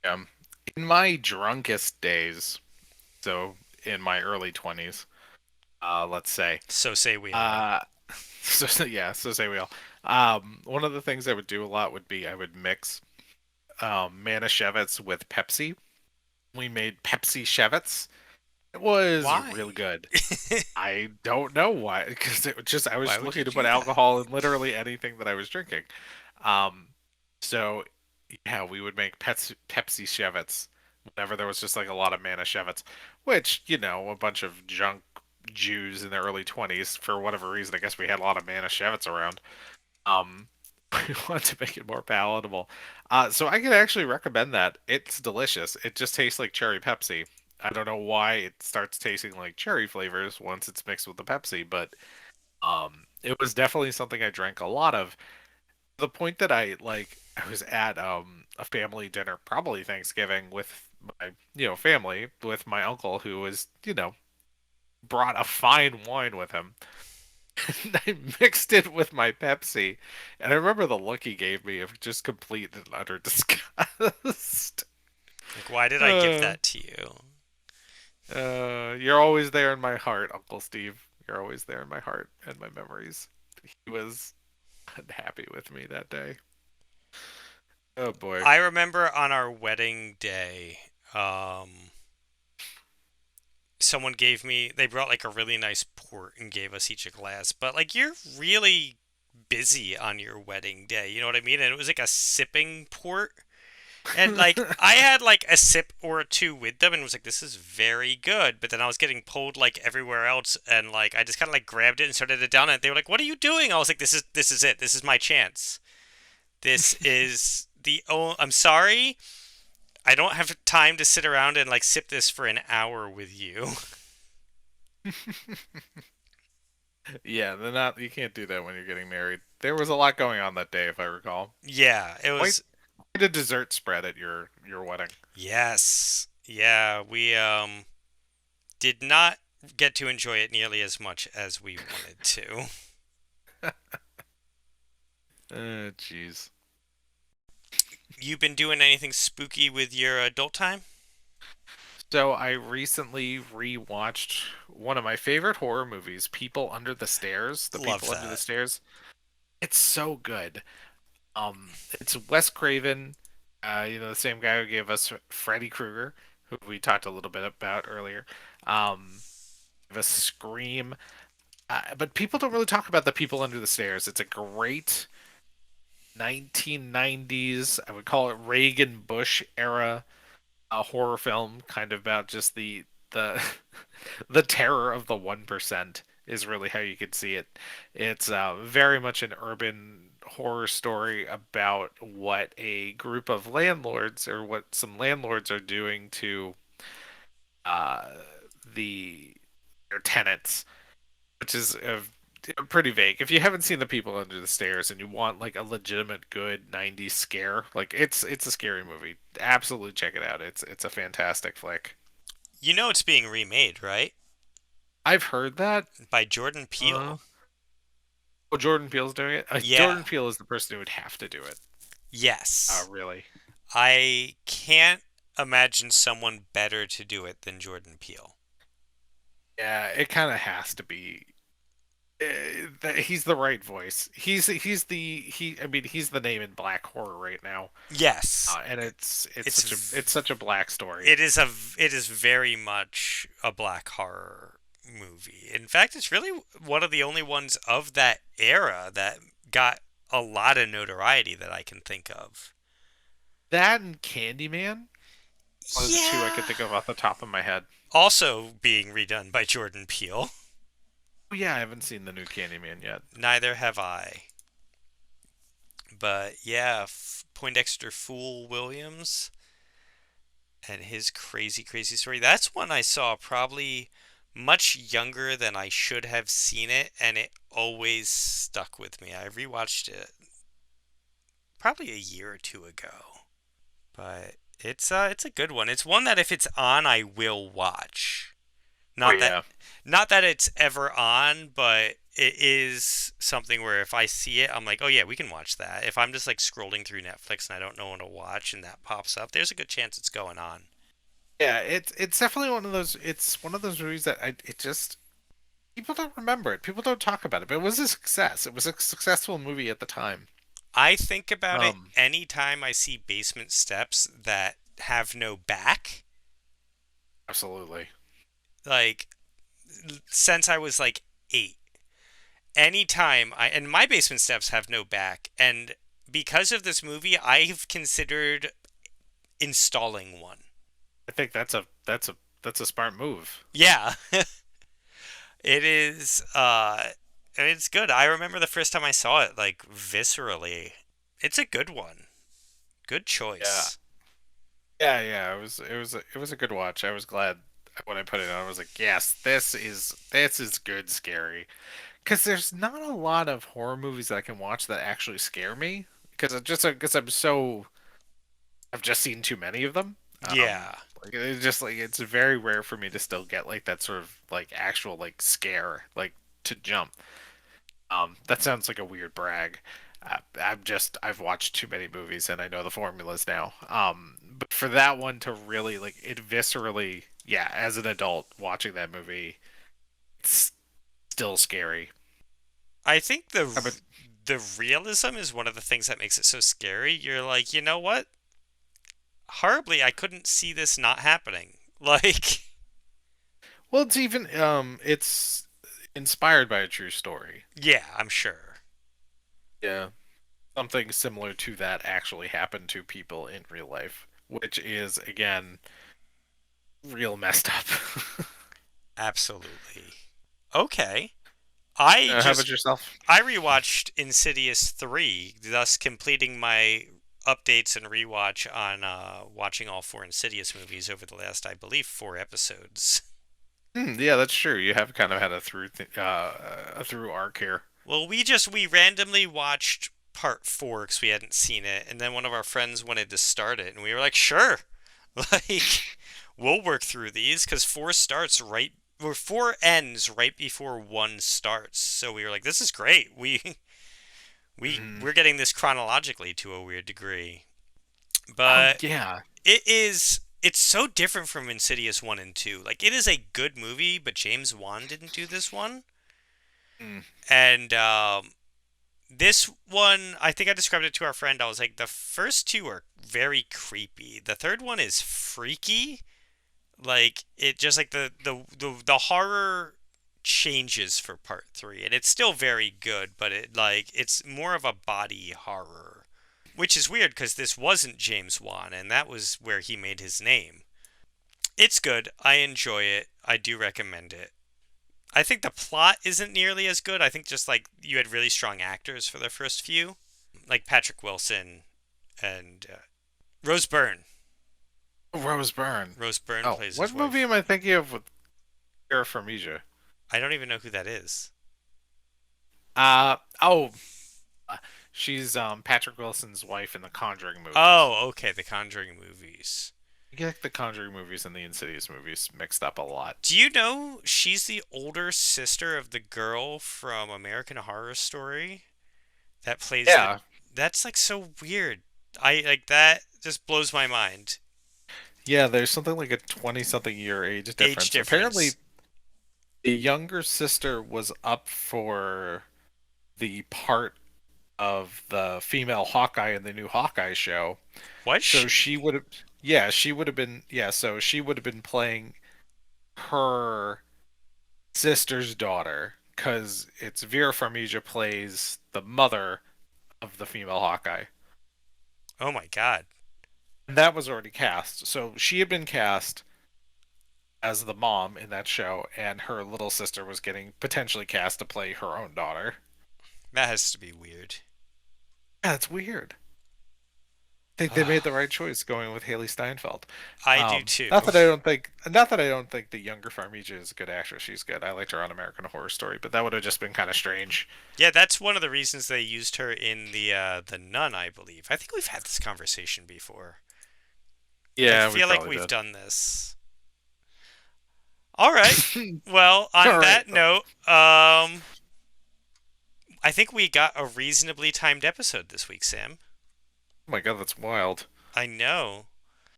Um, in my drunkest days, so in my early 20s, let's say, So say we all. uh, yeah, so say we all. One of the things I would do a lot would be I would mix Manischewitz with Pepsi. We made Pepsi Chevets. It was Why? really good. I don't know why, because it was just I Why was would you looking to put do that? alcohol in literally anything that I was drinking. Um, so yeah, we would make Pepsi Chevets whenever there was just like a lot of Manischewitz, which a bunch of junk Jews in their early 20s for whatever reason. I guess we had a lot of Manischewitz around. Um, we want to make it more palatable. So I can actually recommend that. It's delicious. It just tastes like cherry Pepsi. I don't know why it starts tasting like cherry flavors once it's mixed with the Pepsi, but it was definitely something I drank a lot of. The point that I was at a family dinner, probably Thanksgiving, with my family, with my uncle who was brought a fine wine with him. And I mixed it with my Pepsi, and I remember the look he gave me of just complete and utter disgust. Like, why did I give Uh, that to you? you're always there in my heart, Uncle Steve. You're always there in my heart and my memories. He was unhappy with me that day. Oh boy. I remember on our wedding day, someone they brought like a really nice port and gave us each a glass. But like, you're really busy on your wedding day, you know what I mean? And it was like a sipping port. And like I had like a sip or two with them and was like, this is very good. But then I was getting pulled like everywhere else and like I just kinda like grabbed it and started it down and they were like, what are you doing? I was like, this is it. This is my chance. This is the I'm sorry. I don't have time to sit around and like sip this for an hour with you. Yeah, they're not. You can't do that when you're getting married. There was a lot going on that day, if I recall. Yeah, it Quite, was. quite a dessert spread at your wedding. Yes. Yeah, we did not get to enjoy it nearly as much as we wanted to. Jeez. You been doing anything spooky with your adult time? So I recently rewatched one of my favorite horror movies, People Under the Stairs. The Love People Under the that. Stairs. It's so good. It's Wes Craven, the same guy who gave us Freddy Krueger, who we talked a little bit about earlier. The Scream. But people don't really talk about the People Under the Stairs. It's a great 1990s, I would call it Reagan Bush era a horror film, kind of about just the the terror of the 1% is really how you could see it. It's very much an urban horror story about what a group of landlords or what some landlords are doing to uh, their tenants, which is pretty vague. If you haven't seen The People Under the Stairs and you want like a legitimate good 90s scare, like it's a scary movie. Absolutely check it out. It's a fantastic flick. You know it's being remade, right? I've heard that. By Jordan Uh, Peele. oh, Jordan Peele's doing it. Yeah. Jordan Peele is the person who would have to do it. Yes. Really. I can't imagine someone better to do it than Jordan Peele. Yeah, it kind of has to be. He's the right voice. I mean he's the name in black horror right now. Yes. And it's It's such a it's such a black story. it is very much a black horror movie. In fact, it's really one of the only ones of that era that got a lot of notoriety that I can think of. That and Candyman are the two I could Yeah. think of off the top of my head. Also being redone by Jordan Peele. Oh yeah, I haven't seen the new Candyman yet. Neither have I. But yeah, Poindexter Fool Williams and his crazy, crazy story. That's one I saw probably much younger than I should have seen it, and it always stuck with me. I rewatched it probably a year or two ago, but it's a good one. It's one that if it's on, I will watch. Oh Not that yeah. not that it's ever on, but it is something where if I see it, I'm like, oh yeah, we can watch that. If I'm just like scrolling through Netflix and I don't know what to watch and that pops up, there's a good chance it's going on. Yeah, it's definitely one of those. It's one of those movies that it just people don't remember it. People don't talk about it, but it was a success. It was a successful movie at the time. I think about it Um, anytime I see basement steps that have no back. Absolutely. Like, since I was like 8, anytime and my basement steps have no back. And because of this movie, I've considered installing one. I think that's a smart move. Yeah, it is. And it's good. I remember the first time I saw it, like viscerally. It's a good one. Good Yeah. choice. Yeah. It was a good watch. I was glad when I put it on. I was like, yes, this is good scary. Because there's not a lot of horror movies that I can watch that actually scare me. Because I've just seen too many of them. Yeah, Like it's just like it's very rare for me to still get like that sort of like actual like scare like to jump. That sounds like a weird brag. I've watched too many movies and I know the formulas now. But for that one to really like it viscerally, yeah, as an adult watching that movie, it's still scary. I think How about the realism is one of the things that makes it so scary. You're like, you know what? Horribly, I couldn't see this not happening. Like, well, it's inspired by a true story. yeah, I'm sure. Yeah. Something similar to that actually happened to people in real life, which is again real messed up. Absolutely. Okay. I How about just yourself? I rewatched Insidious 3, thus completing my updates and rewatch on watching all four Insidious movies over the last, I believe, 4 episodes. Yeah, that's true. You have kind of had a through arc here. Well, we randomly watched part 4 because we hadn't seen it, and then one of our friends wanted to start it, and we were like, sure, like we'll work through these because 4 starts right or 4 ends right before 1 starts. So we were like, this is great. Hmm. We're getting this chronologically to a weird degree. Oh But yeah. it's so different from Insidious 1 and 2. Like it is a good movie, but James Wan didn't do this one. Mm. And this one, I think I described it to our friend. I was like, the first two are very creepy. The third one is freaky. Like it just like the horror changes for part 3, and it's still very good, but it's more of a body horror, which is weird because this wasn't James Wan, and that was where he made his name. It's good. I enjoy it. I do recommend it. I think the plot isn't nearly as good. I think just like you had really strong actors for the first few, like Patrick Wilson and Rose Byrne. Rose Byrne. Rose Byrne Oh, plays his what movie wife. am I thinking of with Sarah from Asia? I don't even know who that is. Oh, she's Patrick Wilson's wife in the Conjuring movies. Oh, okay, the Conjuring movies. You get the Conjuring movies and the Insidious movies mixed up a lot. Do you know she's the older sister of the girl from American Horror Story that plays the. Yeah, That's like so weird. I like that just blows my mind. yeah. There's something like a 20-something year age Age difference. Apparently, difference. the younger sister was up for the part of the female Hawkeye in the new Hawkeye show. Was So she she? would have, yeah, she would have been, yeah, so she would have been playing her sister's daughter because it's Vera Farmiga plays the mother of the female Hawkeye. Oh my god. And that was already cast. So she had been cast as the mom in that show, and her little sister was getting potentially cast to play her own daughter. That has to be weird. Yeah, that's weird. I think they made the right choice going with Haley Steinfeld. I do too. Not that I don't think the younger Farmiga is a good actress. She's good. I liked her on American Horror Story, but that would have just been kind of strange. Yeah, that's one of the reasons they used her in the Nun, I believe. I think we've had this conversation before. I Yeah, we feel like probably we've did. done this. All right. Well, on All right. that note, I think we got a reasonably timed episode this week, Sam. Oh my god, that's wild. I know.